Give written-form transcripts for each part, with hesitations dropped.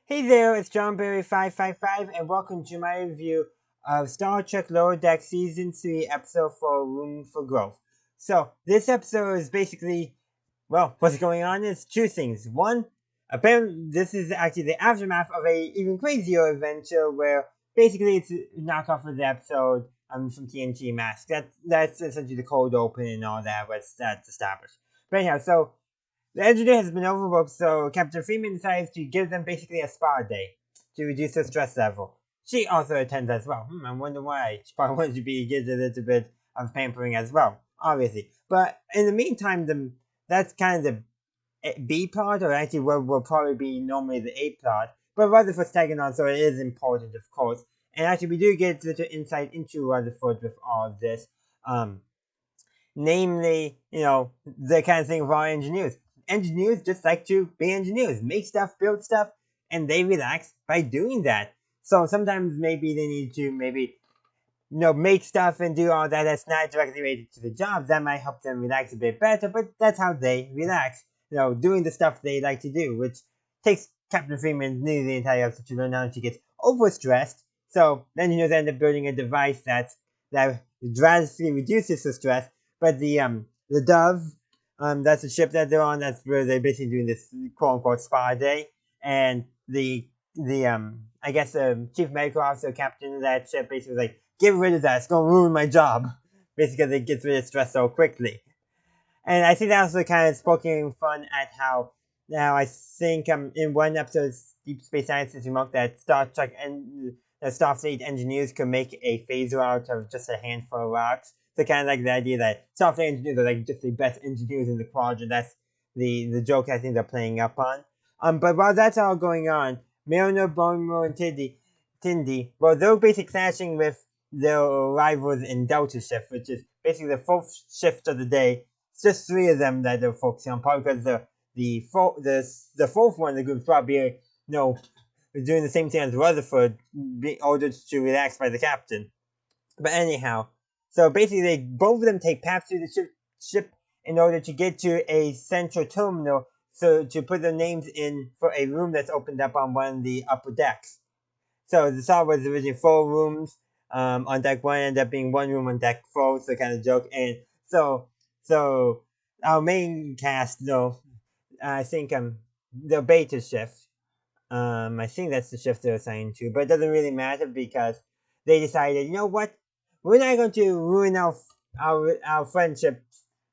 Hey there, it's JohnBerry555, and welcome to my review of Star Trek Lower Deck Season 3, Episode 4, Room for Growth. So, this episode is basically, what's going on is two things. One, apparently this is actually the aftermath of a even crazier adventure where basically it's a knockoff of the episode from TNT Mask. That's essentially the cold open and all that, that's established. But anyhow, so the engineer has been overworked, so Captain Freeman decides to give them basically a spa day to reduce their stress level. She also attends as well. I wonder why. She probably wanted to be given a little bit of pampering as well, obviously. But in the meantime, that's kind of the B plot, or actually what will probably be normally the A plot. But Rutherford's tagging on, so it is important, of course. And actually, we do get a little insight into Rutherford with all of this. Um, Namely, the kind of thing of our engineers. Engineers just like to be engineers, make stuff, build stuff, and they relax by doing that. So sometimes maybe they need to make stuff and do all that that's not directly related to the job. That might help them relax a bit better, but that's how they relax. Doing the stuff they like to do, which takes Captain Freeman nearly the entire episode to learn how she gets overstressed. So then end up building a device that drastically reduces the stress. But the Dove, that's the ship that they're on. That's where they're basically doing this quote unquote spa day. And the I guess the chief medical officer, captain of that ship, basically was like, get rid of that. It's gonna ruin my job. Basically, because it gets rid of stress so quickly. And I think that was kind of poking fun at how now I think in one episode of Deep Space Nine it's remarked that Star Trek and Starfleet engineers could make a phaser out of just a handful of rocks. So kind of like the idea that Starfleet engineers are like just the best engineers in the quadrant. That's the joke I think they're playing up on. But while that's all going on, Mariner, Boimler, and Tendi, well, they're basically clashing with their rivals in Delta Shift, which is basically the fourth shift of the day. It's just three of them that they're focusing on, probably because the fourth one, the group's probably doing the same thing as Rutherford, being ordered to relax by the captain. But anyhow, so basically, both of them take paths through the ship in order to get to a central terminal, so to put their names in for a room that's opened up on one of the upper decks. So the thought was originally four rooms. On deck one ended up being one room on deck four, so kind of joke. And so our main cast, though, I think the beta shift. I think that's the shift they're assigned to, but it doesn't really matter because they decided, you know what, we're not going to ruin our friendship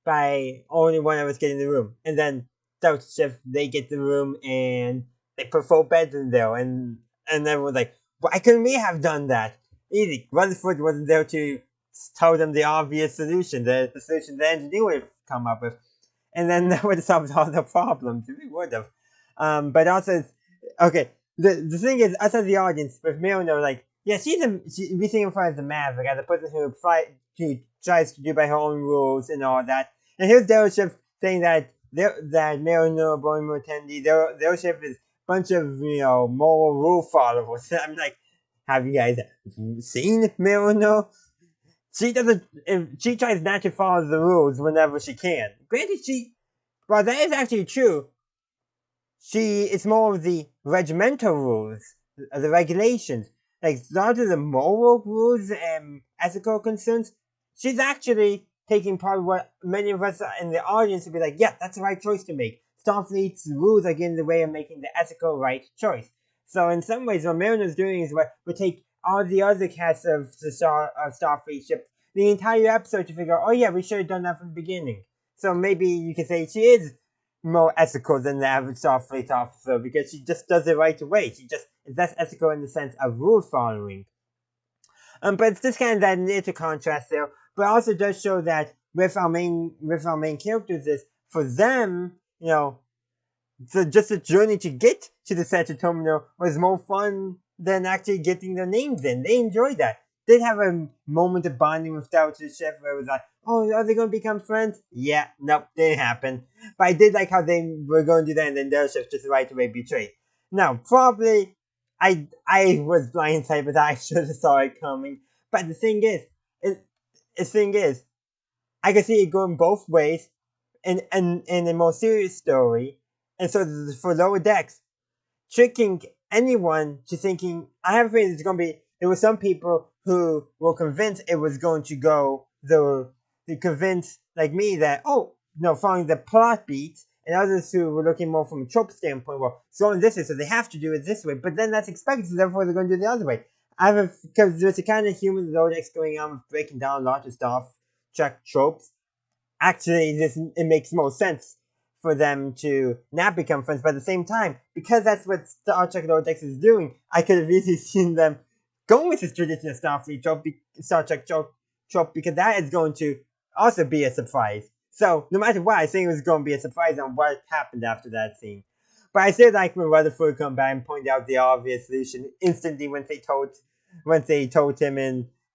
by only one of us getting the room. And then Delta Shift, they get the room and they put four beds in there, and everyone's like, why couldn't we have done that? Easy. Rutherford wasn't there to tell them the obvious solution, the solution the engineer would have come up with. And then that would have solved all the problems. We would have. But also, okay, the thing is, us as the audience, with Milner, like, yeah, we see him as the maverick, as a person who tries to do by her own rules and all that. And here's Daryl Schiff saying that Milner, Boimler, Tendi, their ship is a bunch of moral rule followers. I'm like, have you guys seen Milner? She tries not to follow the rules whenever she can. Granted, while that is actually true, it's more of the regimental rules, the regulations. Like, rather than moral rules and ethical concerns, she's actually taking part of what many of us in the audience would be like, yeah, that's the right choice to make. Starfleet's rules are getting in the way of making the ethical right choice. So in some ways, what Mariner's doing is what would take all the other casts of Starfleet ships the entire episode to figure out, oh yeah, we should have done that from the beginning. So maybe you could say she is more ethical than the average Starfleet officer because she just does it right away. She just is less ethical in the sense of rule following. But it's just kind of that little contrast there. But it also does show that with our main characters is for them, so just the journey to get to the center terminal was more fun than actually getting their names in. They enjoyed that. They'd have a moment of bonding with Delta Chef where it was like, oh, are they going to become friends? Yeah, nope, didn't happen. But I did like how they were going to do that and then Delta Chef just right away betrayed. Now, probably I was blindsided, but I should have saw it coming. But the thing is, I can see it going both ways in a more serious story. And so for Lower Decks, tricking anyone to thinking. I have a feeling it's going to be. There were some people who were convinced it was going to go the convinced like me that following the plot beats, and others who were looking more from a trope standpoint. Well, it's going this way, so they have to do it this way. But then that's expected, so therefore they're going to do it the other way. Because there's a kind of human logic going on with breaking down a lot of stuff, check tropes. Actually, it makes more sense for them to not become friends. But at the same time, because that's what Star Trek Lower Decks is doing, I could have easily seen them going with this traditional Starfleet trope, Star Trek trope, because that is going to also be a surprise. So, no matter what, I think it was going to be a surprise on what happened after that scene. But I still like when Rutherford come back and point out the obvious solution instantly when they told him,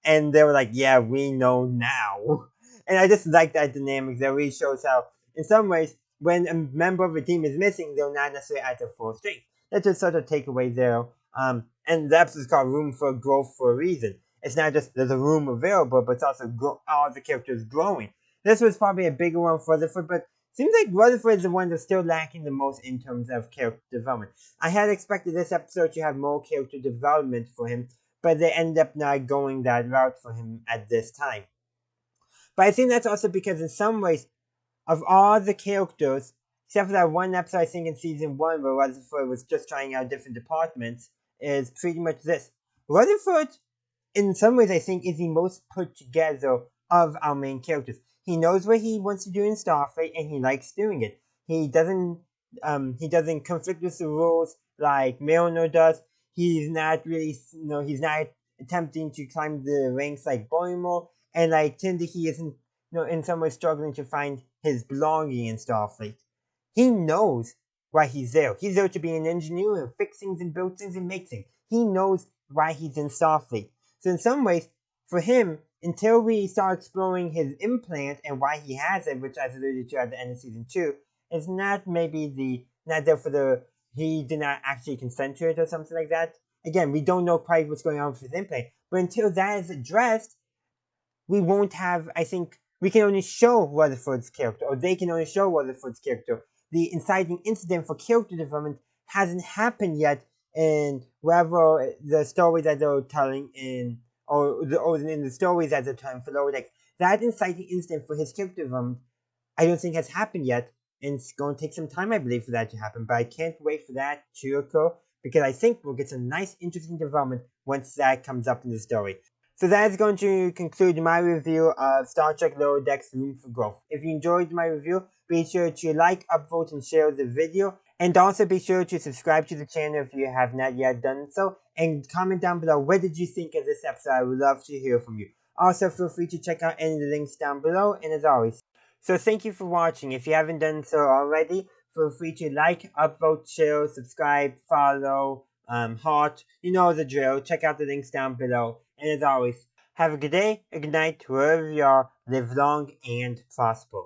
and they were like, "Yeah, we know now." And I just like that dynamic that really shows how, in some ways, when a member of a team is missing, they're not necessarily at their full strength. That's just sort of takeaway there. And the episode is called Room for Growth for a reason. It's not just there's a room available, but it's also all the characters growing. This was probably a bigger one for Rutherford, but seems like Rutherford is the one that's still lacking the most in terms of character development. I had expected this episode to have more character development for him, but they end up not going that route for him at this time. But I think that's also because in some ways, of all the characters, except for that one episode I think in season 1 where Rutherford was just trying out different departments, is pretty much this. Rutherford, in some ways, I think, is the most put together of our main characters. He knows what he wants to do in Starfleet, and he likes doing it. He doesn't conflict with the rules like Milner does. He's not really, he's not attempting to climb the ranks like Boimler, and like Tendi, he isn't, in some ways struggling to find his belonging in Starfleet. He knows why he's there. He's there to be an engineer and fix things and build things and make things. He knows why he's in Starfleet. So in some ways, for him, until we start exploring his implant and why he has it, which I alluded to at the end of season 2, it's not there for he did not actually consent to it or something like that. Again, we don't know quite what's going on with his implant. But until that is addressed, we won't have, I think, we can only show Rutherford's character, or they can only show Rutherford's character. The inciting incident for character development hasn't happened yet in whatever the story that they're telling in the stories that they're telling for Lower Decks. That inciting incident for his character development, I don't think has happened yet, and it's going to take some time, I believe, for that to happen. But I can't wait for that to occur because I think we'll get some nice, interesting development once that comes up in the story. So that is going to conclude my review of Star Trek Lower Decks Room for Growth. If you enjoyed my review, be sure to like, upvote, and share the video. And also be sure to subscribe to the channel if you have not yet done so. And comment down below, what did you think of this episode? I would love to hear from you. Also, feel free to check out any of the links down below. And as always, so thank you for watching. If you haven't done so already, feel free to like, upvote, share, subscribe, follow, heart. You know the drill. Check out the links down below. And as always, have a good day, a good night, wherever you are. Live long and prosper.